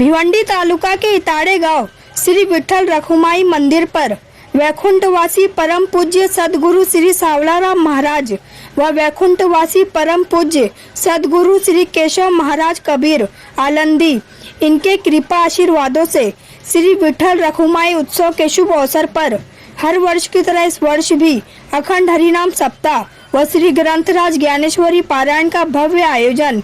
भिवंडी तालुका के इताड़े गांव श्री विठल रखुमाई मंदिर पर वैकुंठवासी परम पूज्य सदगुरु श्री सावलाराम महाराज व वैकुंठवासी परम पूज्य सदगुरु श्री केशव महाराज कबीर आलंदी इनके कृपा आशीर्वादों से श्री विठल रखुमाई उत्सव के शुभ अवसर पर हर वर्ष की तरह इस वर्ष भी अखंड हरिनाम सप्ताह व श्री ग्रंथराज ज्ञानेश्वरी पारायण का भव्य आयोजन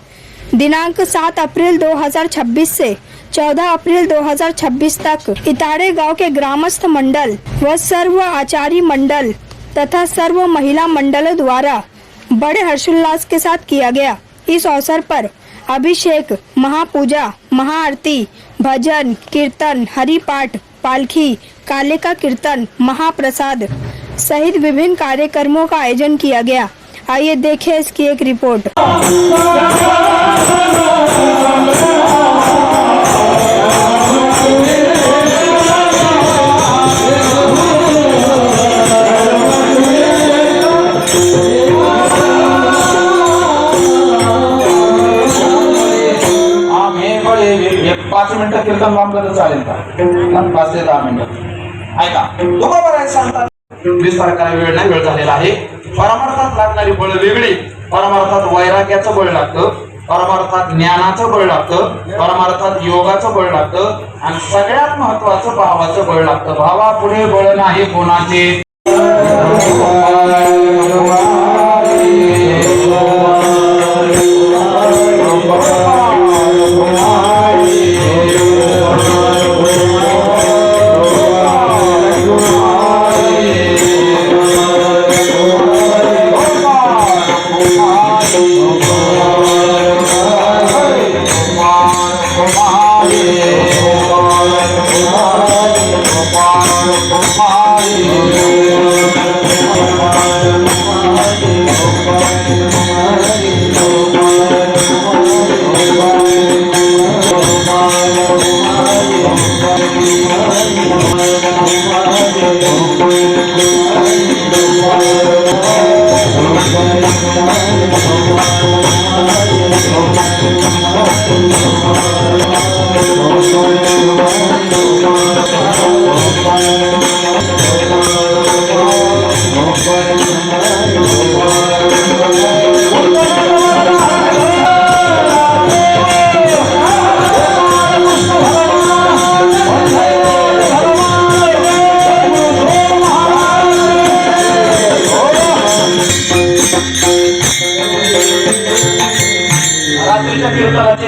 दिनांक 7 अप्रैल 2026 से 14 अप्रैल 2026 तक इताड़े गांव के ग्रामस्थ मंडल व सर्व आचार्य मंडल तथा सर्व महिला मंडलों द्वारा बड़े हर्षोल्लास के साथ किया गया। इस अवसर पर अभिषेक, महापूजा, महाआरती, भजन, कीर्तन, हरिपाठ, पालखी, काले का कीर्तन, महाप्रसाद सहित विभिन्न कार्यक्रमों का आयोजन किया गया। आइए देखें इसकी एक रिपोर्ट। पाच मिनिटं कीर्तन लांबलं तर चालेल का? 5 ते 10 मिनिटं ऐका. तुकोबाराय सांगतात 20 तारखेला वेळ नाही, वेळ झालेला आहे. परमार्थात लागणारी बळ वेगळी. परमार्थात वैराग्याचं बळ लागतं, परमार्थात ज्ञानाचं बळ लागतं, परमार्थात योगाचं बळ लागतं आणि सगळ्यात महत्वाचं भावाचं बळ लागतं. भावापुढे बळ नाही कोणाचे.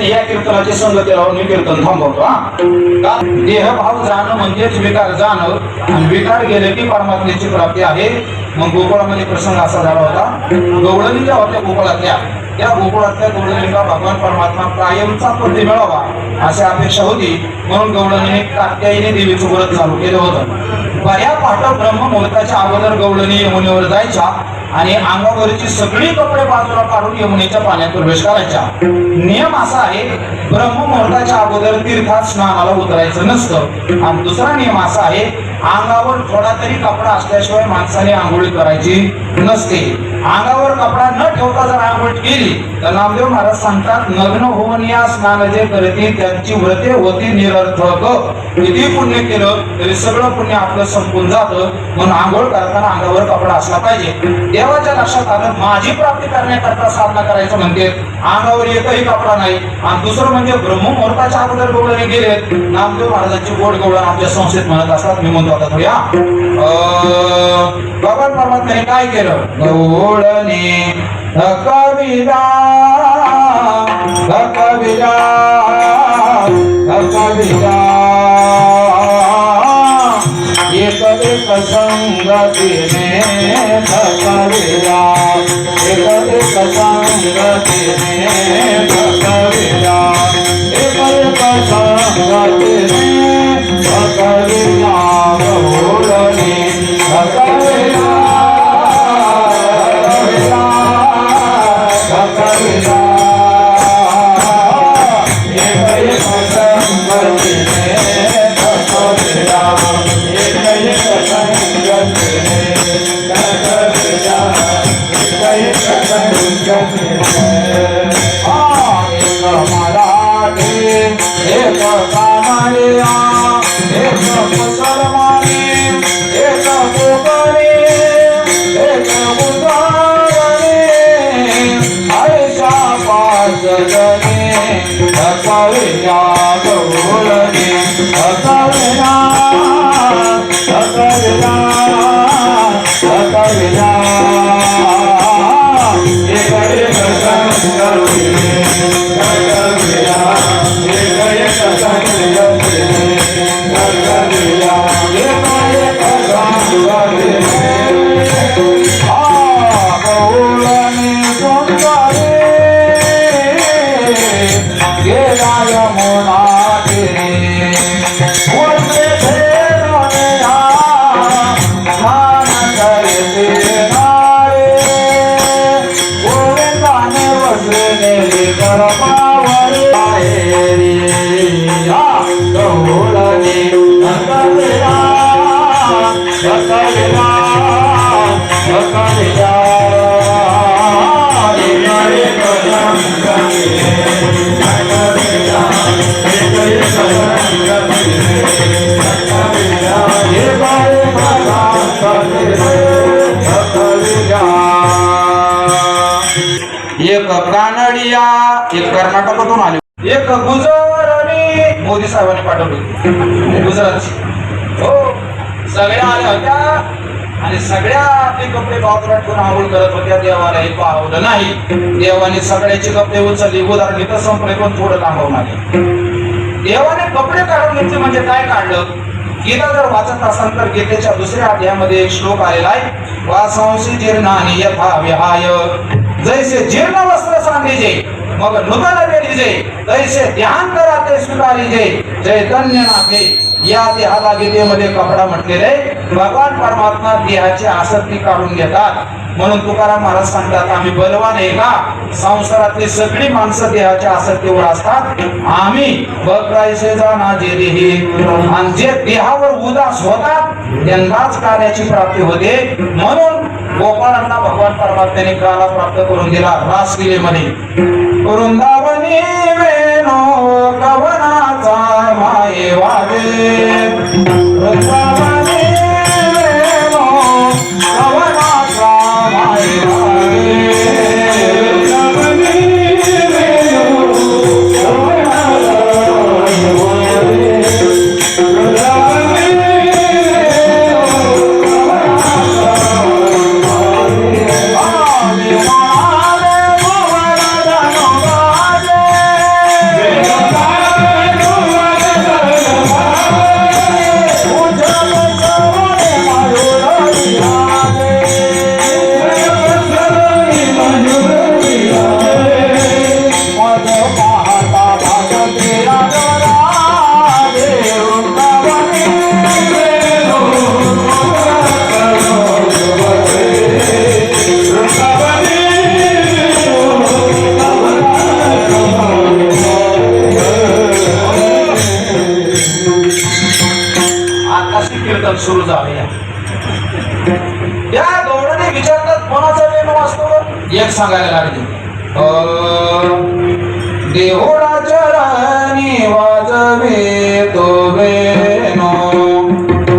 या कीर्तनाची संगती राहून मी कीर्तन थांबवतो. देह भाव जाणं म्हणजेच विकार जाणं आणि विकार गेले की परमात्म्याची प्राप्ती आहे. मग गोकुळामध्ये प्रसंग असा झाला होता. गवळणी ज्या होत्या गोकुळातल्या, त्या गोकुळातल्या गवळणीला भगवान परमात्मा कायमचा पती मिळावा अशी अपेक्षा होती. म्हणून गवळणीने कात्यायनी देवीचं व्रत चालू केलं होतं. बऱ्या पहाटे ब्रह्ममुहूर्ताच्या अगोदर गवळणी यमुनेवर जायच्या आणि अंगावरची सगळी कपडे बाजूला काढून यमुनेच्या पाण्यात प्रवेश करायचा. नियम असा आहे, ब्रह्ममुहूर्ताच्या अगोदर तीर्थात स्नानाला उतरायचं नसतं. आणि दुसरा नियम असा आहे, अंगावर थोडा तरी कपडा असल्याशिवाय माणसाने आंघोळी करायची नसते. अंगावर कपडा न ठेवता जर आंघोळ केली तर नामदेव महाराज सांगतात, नग्न होऊन या स्नान जे करते त्यांची व्रते होती निरर्थक. किती पुण्य केलं तरी सगळं पुण्य आपलं संपून जातं. म्हणून आंघोळ करताना अंगावर कपडा असला पाहिजे. देवाच्या लक्षात आलं, माझी प्राप्ती करण्याकरता साधना करायचं म्हणते, अंगावर एकही कपडा नाही. आणि दुसरं म्हणजे ब्रह्ममुहूर्ताच्या अगोदर गवळणी गेलेत. नामदेव महाराजांची गोड गवळण आपल्या संस्थेत म्हणत असतात. मी म्हणतो आता थोड्या भगवान परमात्म्याने काय केलं? गवळणी कविरा कविरा कविरा एक एक संगतीने कविरा एक एक संगतीने कविरा एक एक संगतीने कविरा गवळणी कविरा एक कानडिया एक मुसलमानी एक कोकणी एक बुधारणी ऐशा पाच जणी अकविया गौरणी अकविया अकविया अकविया एक एक संगती अकविया एक एक संगती अकविया एक एक संगती गौरणी सुंदरी गेलाय मोनागिरी उनके भेदोनिया मान करते नारे गोविंदाने वसले लेकर पावर आएरी गौरणी अकविया अकविया अकविया एक कानडिया एक कर्नाटकातून आले एक गुजराती मोदी साहेबांनी पाठवली गुजरातची हो सगळ्या आल्या होत्या आणि सगळ्या आपले कपडे बावराट करून आंघोळ करत होत्या देवाला हे पावलं नाही देवाने सगळ्याचे कपडे उचलले उदाहरण इथं संपले पण थोडं लांबवून आले देवाने कपडे काढून घेतले म्हणजे काय काढलं गीता जर वाचत असाल तर गीतेच्या दुसऱ्या अध्यायामध्ये एक श्लोक आलेला आहे वासांशी जीर्णानि यथा विहाय जैसे जीर्ण वस्त्र सांगिजे मग नूतन वेलीजे तैसे ध्यान करा ते स्वीकारिजे चैतन्य नाथे या देहाला गीतेमध्ये कपडा म्हटलेले भगवान परमात्मा देहाची आसक्ती काढून घेतात म्हणून तुकाराम महाराज सांगतात आम्ही बलवान आहे का संसारातली सगळी माणसं देहाच्या आसक्तीवर असतात आम्ही बघायचे जाना जे देही आणि जे देहावर उदास होतात त्यांनाच कार्याची प्राप्ती होते म्हणून गोपाळांना भगवान परमात्म्याने काला प्राप्त करून दिला रासलीलेमध्ये वृंदावनी वेणो कवनाचा माये वागे वृंदावनी वेणो कवनाचा माये वागे वृंदावनी वेणो कवनाचा माये वागे वृंदावनी सुरू झाले या गौरवाने विचारतात कोणाचा वेणू असतो एक सांगायला लागले देवळा चरणी वाजवे तो वेणू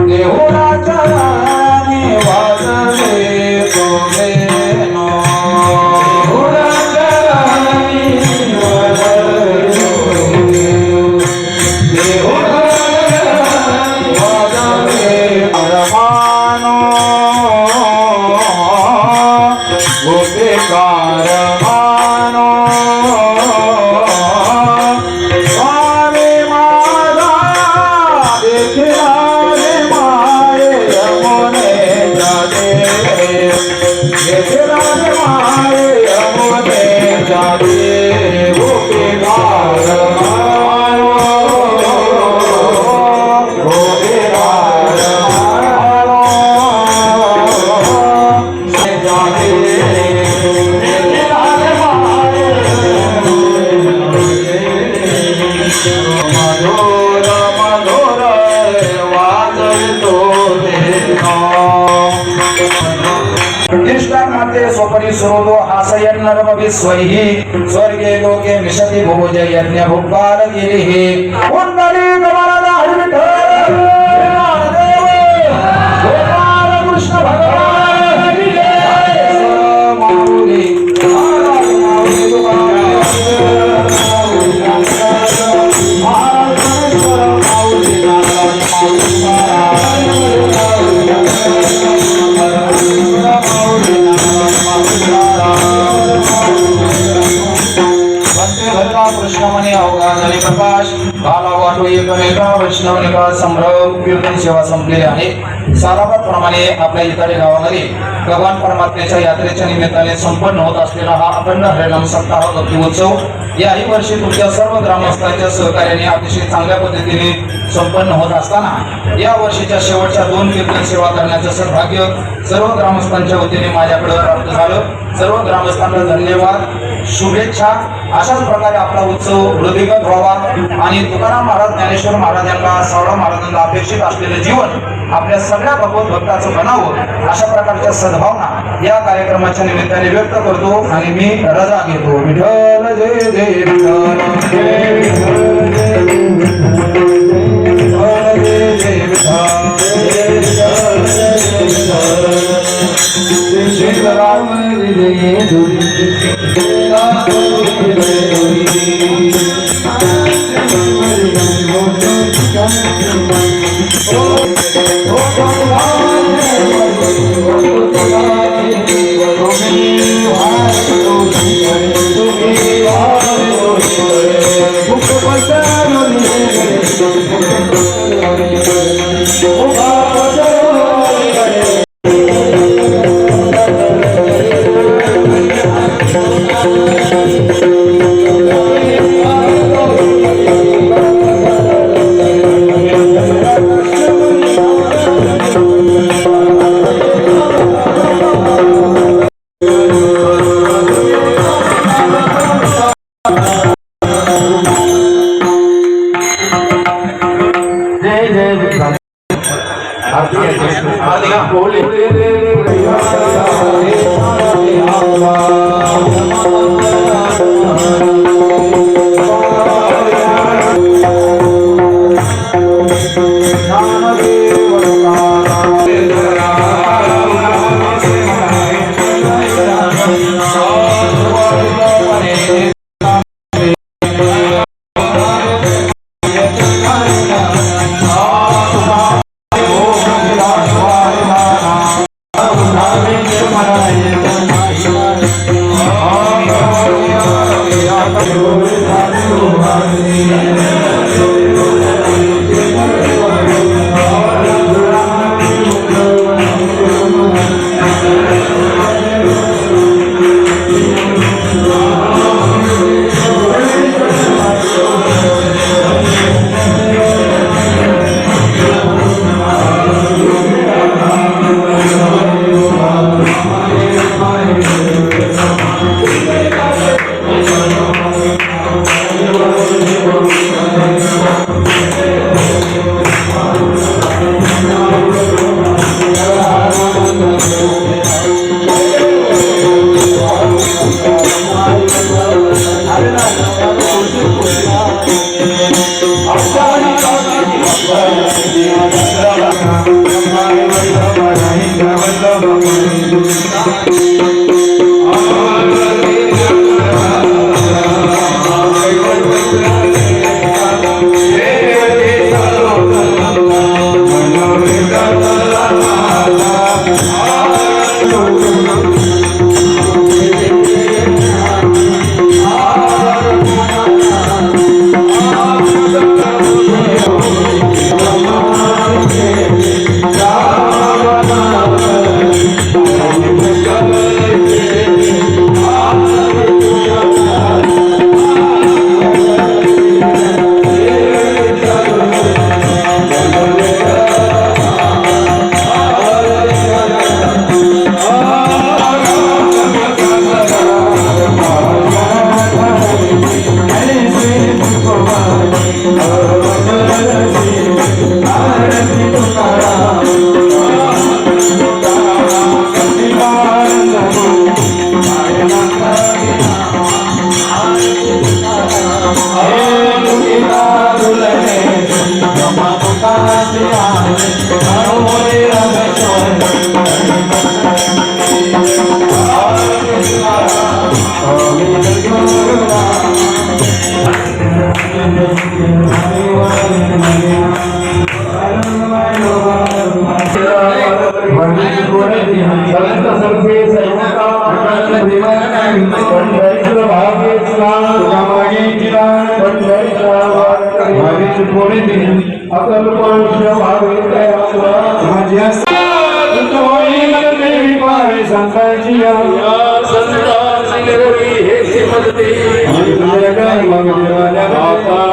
देवळा चरणी वाजवे तो वेणू देवळा चरणी वाजवे देवळा स्वामी माझ तिष्ठामध्ये स्वपरी सुरोदो हासयन् नरमभिस्वैः स्वर्गे लोके मिषति भुज यज्ञ भुक्पाल गिरिः कुण्डली कमलदा हरिविठ्ठल गोपाल कृष्ण भगवान की जय माऊली माऊली कृष्णमणी अवघातले प्रकाश काला वाटो एकमेका वैष्णवनिका संभ्रम कीर्तन सेवा संपलेली आहे. सालाबादप्रमाणे आपल्या इतर गावामध्ये भगवान परमात्म्याच्या यात्रेच्या निमित्ताने संपन्न होत असलेला हा अखंड हरिनाम सप्ताह भक्ती उत्सव याही वर्षी तुमच्या सर्व ग्रामस्थांच्या सहकार्याने अतिशय चांगल्या पद्धतीने संपन्न होत असताना या वर्षीच्या शेवटच्या 2 कीर्तन सेवा करण्याचं सौभाग्य सर्व ग्रामस्थांच्या वतीने माझ्याकडे प्राप्त झालं. सर्व ग्रामस्थांना धन्यवाद, शुभेच्छा. अशाच प्रकारे आपला उत्सव वृद्धिंगत व्हावा आणि तुकाराम महाराज, ज्ञानेश्वर महाराजांना, सावळा महाराजांना अपेक्षित असलेलं जीवन आपल्या सगळ्या भगवत भक्ताचं बनावं अशा प्रकारच्या सद्भावना या कार्यक्रमाच्या निमित्ताने व्यक्त करतो आणि मी रजा घेतो. विठ्ठल जय जय विठ्ठल जय विठ्ठल जय जय विठ्ठल जय विठ्ठल जय विठ्ठल श्री राम विजय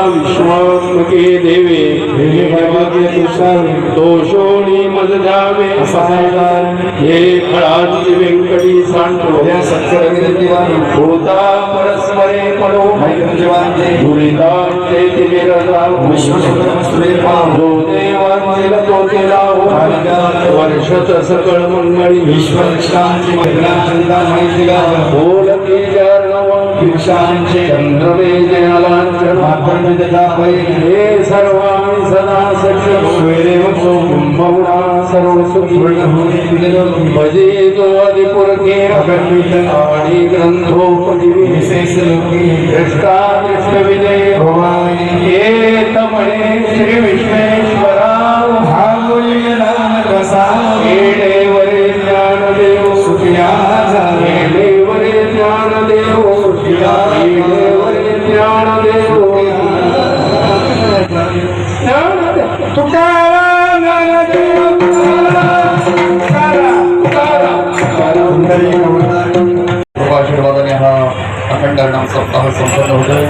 विश्वात्मके देवे दोषोणी मज द्यावे हे फळांची व्यंकटी सांडो होता परस्परे पडो दुरितांचे जो देवांचे तो केला वर्षत सकळ मंगळी बोलती चंद्रमे जयालांचन हे सर्वाणि सदा सच्चिन्मौना सर्वसुखी भजे तो आदिपुरके आणि ग्रंथोपजीवी दृष्टा दृष्टविजय हे तमणे श्री विश्वेश्वरा येडेवरे ज्ञानदेव सुखिया येडेवरे ज्ञानदेव येडेवरे ज्ञानदेव तुकाराम ज्ञानदेव आशीर्वादाने हा अखंड नाम सप्ताह संपन्न होतोय.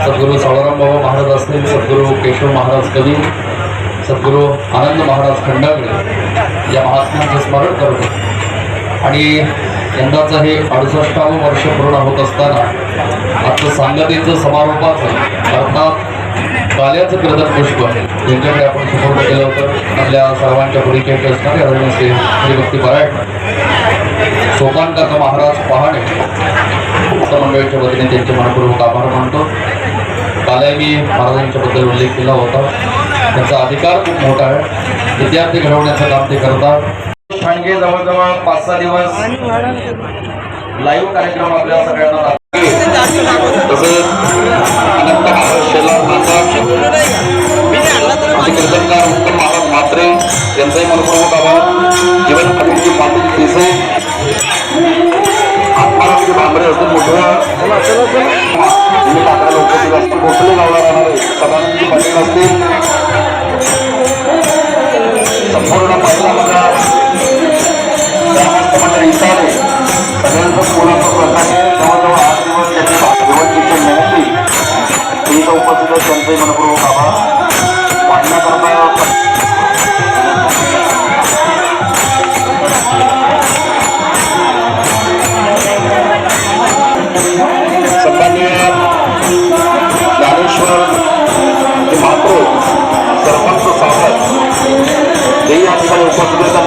सद्गुरू सावळाराम बाबा महाराज असतील, सद्गुरू केशव महाराज कवी, सद्गुरू आनंद महाराज खंडागळे या महात्म्यांचे स्मरण करतो. आणि यंदाचं हे 68वं वर्ष पूर्ण होत असताना आजचं सांगतेचं समारोपाचं अर्थात काल्याचं कीर्तन पुष्प यांच्याकडे आपण सुपूर्द केलं होतं. आपल्या सर्वांच्या परिचयाचे असणारे आदरणीय श्री हरिभक्ती परायण सोपान काका महाराज पहाणे मंडळीच्या वतीने त्यांचे मनपूर्वक आभार मानतो. कालही मी महाराजांच्याबद्दल उल्लेख केला होता. त्यांचा अधिकार खूप मोठा आहे. विद्यार्थी घडवण्याचं काम ते करतात. ठाणगे जवळजवळ 5-6 दिवस लाईव्ह कार्यक्रम आपल्या सगळ्यांना तसेच अनंत महाराज शेलार कीर्तनकार उत्तम महाराज म्हात्रे यांचाही मनपूर्वक आभार. जीवन कमिटीची माती देसे आत्मारामजी भांबरे असतील मोठ्या टाकऱ्याला उपस्थित असतील. भोसले गावला राहणारे सदानंदजी पाटील असतील. संपूर्ण पहिला बघा ग्रामस्थ मंडळी इसारे सगळ्यांचं कोणाचं प्रकारे जवळजवळ 8 दिवस त्यांनी भागवतीची मेहनती इथं उपस्थित आहेत. त्यांचंही मनपूर्वक आभार वाढण्याकरता सन्माननीय ज्ञानेश्वर महात्रो सरपंच सावकार हे या ठिकाणी उपस्थित असतात.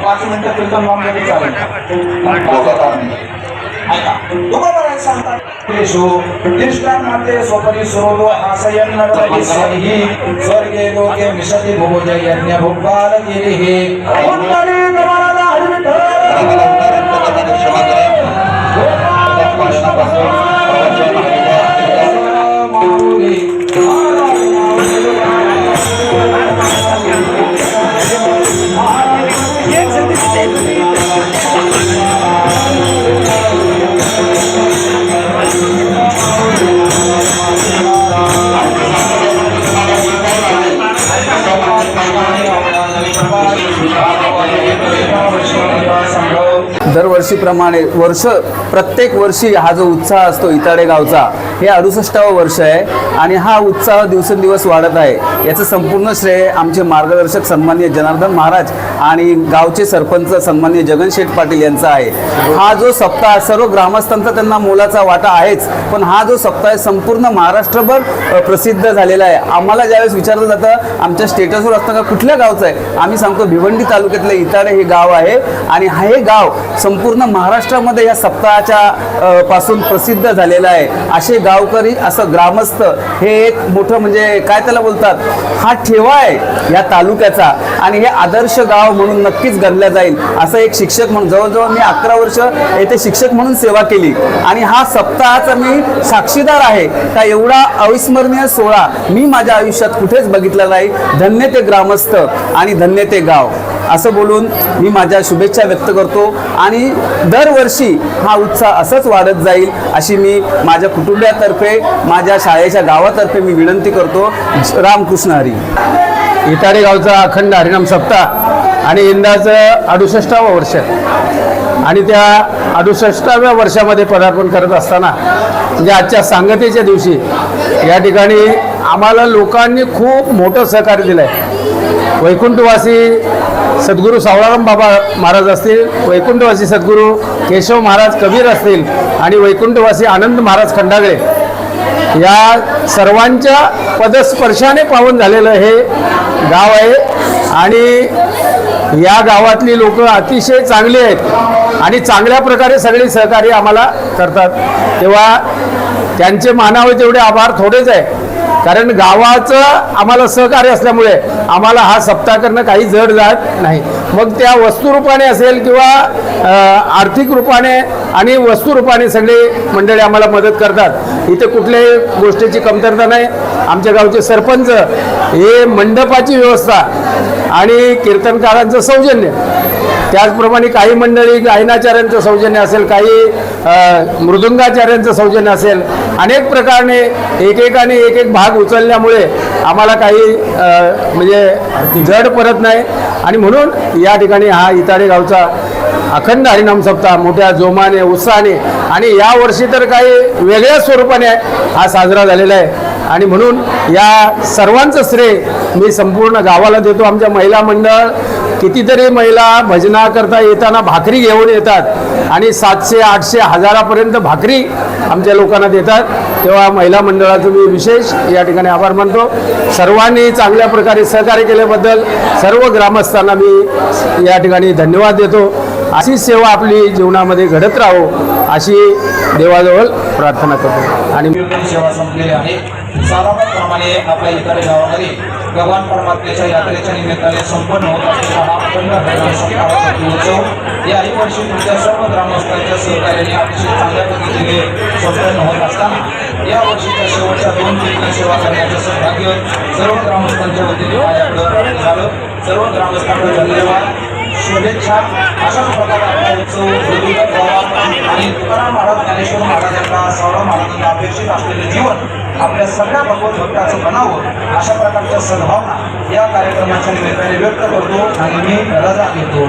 पाच मिनिटं कीर्तन लावण्याचे चालेल. तिष्ठान्मध्ये स्वपरी सुरोलो हासयन् नरपरिस्यहि स्वर्गे लोके विशति भोजयन्य भोपालगिरिः उत्तरे नमः हरिविठ्ठल दरवर्षीप्रमाणे प्रत्येक वर्षी हा जो उत्साह असतो इताडे गावचा, हे 68वं वर्ष आहे आणि हा उत्साह दिवसेंदिवस वाढत आहे. याचं संपूर्ण श्रेय आमचे मार्गदर्शक सन्माननीय जनार्दन महाराज आणि गावचे सरपंच सन्माननीय जगनशेठ पाटील यांचा आहे. हा जो सप्ताह सर्व ग्रामस्थांचा त्यांना मोलाचा वाटा आहेच, पण हा जो सप्ताह संपूर्ण महाराष्ट्रभर प्रसिद्ध झालेला आहे. आम्हाला ज्यावेळेस विचारलं जातं आमच्या स्टेटसवर असतं का कुठल्या गावचं आहे, आम्ही सांगतो भिवंडी तालुक्यातलं इताडे हे गाव आहे आणि हे गाव संपूर्ण संपूर्ण महाराष्ट्रामध्ये या सप्ताहाच्या पासून प्रसिद्ध झालेला आहे. असे गावकरी, असं ग्रामस्थ, हे एक मोठं म्हणजे काय त्याला बोलतात, हा ठेवा आहे या तालुक्याचा आणि हे आदर्श गाव म्हणून नक्कीच गणलं जाईल. असं एक शिक्षक म्हणून जवळजवळ मी 11 वर्ष येथे शिक्षक म्हणून सेवा केली आणि हा सप्ताहाचा मी साक्षीदार आहे का एवढा अविस्मरणीय सोहळा मी माझ्या आयुष्यात कुठेच बघितला नाही. धन्य ते ग्रामस्थ आणि धन्य ते गाव, असं बोलून मी माझ्या शुभेच्छा व्यक्त करतो आणि दरवर्षी हा उत्साह असंच वाढत जाईल अशी मी माझ्या कुटुंबियातर्फे, माझ्या शाळेच्या गावातर्फे मी विनंती करतो. रामकृष्ण हरी. इटाडे गावचा अखंड हरिनाम सप्ताह आणि यंदाचं 68वं वर्ष आणि त्या 68व्या वर्षामध्ये पदार्पण करत असताना म्हणजे आजच्या सांगतेच्या दिवशी या ठिकाणी आम्हाला लोकांनी खूप मोठं सहकार्य दिलं आहे. वैकुंठवासी सद्गुरू सावळाराम बाबा महाराज असतील, वैकुंठवासी सद्गुरू केशव महाराज कबीर असतील आणि वैकुंठवासी आनंद महाराज खंडागळे, या सर्वांच्या पदस्पर्शाने पावन झालेलं हे गाव आहे आणि या गावातली लोक अतिशय चांगली आहेत आणि चांगल्या प्रकारे सगळे सहकार्य आम्हाला करतात. तेव्हा त्यांचे मानावे तेवढे आभार थोडेच आहे, कारण गावाचं आम्हाला सहकार्य असल्यामुळे आम्हाला हा सप्ताह करणं काही जड जात नाही. मग त्या वस्तुरूपाने असेल किंवा आर्थिक रूपाने आणि वस्तुरूपाने सगळे मंडळी आम्हाला मदत करतात. इथे कुठल्याही गोष्टीची कमतरता नाही. आमच्या गावचे सरपंच हे मंडपाची व्यवस्था आणि कीर्तनकारांचं सौजन्य, त्याचप्रमाणे काही मंडळी गायनाचार्यांचं सौजन्य असेल, काही मृदुंगाचार्यांचं सौजन्य असेल, अनेक प्रकारे एकेकाने एक एक भाग उचलल्यामुळे आम्हाला काही म्हणजे जड पडत नाही आणि म्हणून या ठिकाणी हा इटाडे गावचा अखंड हरिनाम सप्ताह मोठ्या जोमाने, उत्साहाने आणि या वर्षी तर काही वेगळ्या स्वरूपाने हा साजरा झालेला आहे आणि म्हणून या सर्वांचं श्रेय मी संपूर्ण गावाला देतो. आमच्या महिला मंडळ कितीतरी महिला भजनाकरता येताना भाकरी घेऊन येतात आणि 700, 800, 1000पर्यंत भाकरी आमच्या लोकांना देतात. तेव्हा महिला मंडळाचं मी विशेष या ठिकाणी आभार मानतो. सर्वांनी चांगल्या प्रकारे सहकार्य केल्याबद्दल सर्व ग्रामस्थांना मी या ठिकाणी धन्यवाद देतो. अशी सेवा आपली जीवनामध्ये घडत राहो अशी देवाजवळ प्रार्थना करतो. आणि सेवा संपलेली आहे. सालाबादप्रमाणे आपल्या इतर गावामध्ये भगवान परमात्म्याच्या यात्रेच्या निमित्ताने संपन्न होत असलेला हा अखंड हरिनाम सप्ताहाचा उत्सव याही वर्षी तुमच्या सर्व ग्रामस्थांच्या सहकार्याने अतिशय चांगल्या पद्धतीने संपन्न होत असताना या वर्षीच्या शेवटच्या 2 कीर्तन सेवा करण्याचं सौभाग्य सर्व ग्रामस्थांच्या वतीने माझ्याकडे झालं. सर्व ग्रामस्थांना धन्यवाद, शुभेच्छा. अशाच प्रकारे आपला उत्सव प्रदूषित व्हावा आणि तुकाराम महाराज, ज्ञानेश्वर महाराजांना, सावळा महाराजांना अपेक्षित असलेलं जीवन आपल्या सगळ्या भगवत भक्ताचं बनावं अशा प्रकारच्या सद्भावना या कार्यक्रमाच्या निमित्ताने व्यक्त करतो आणि मी रजा घेतो.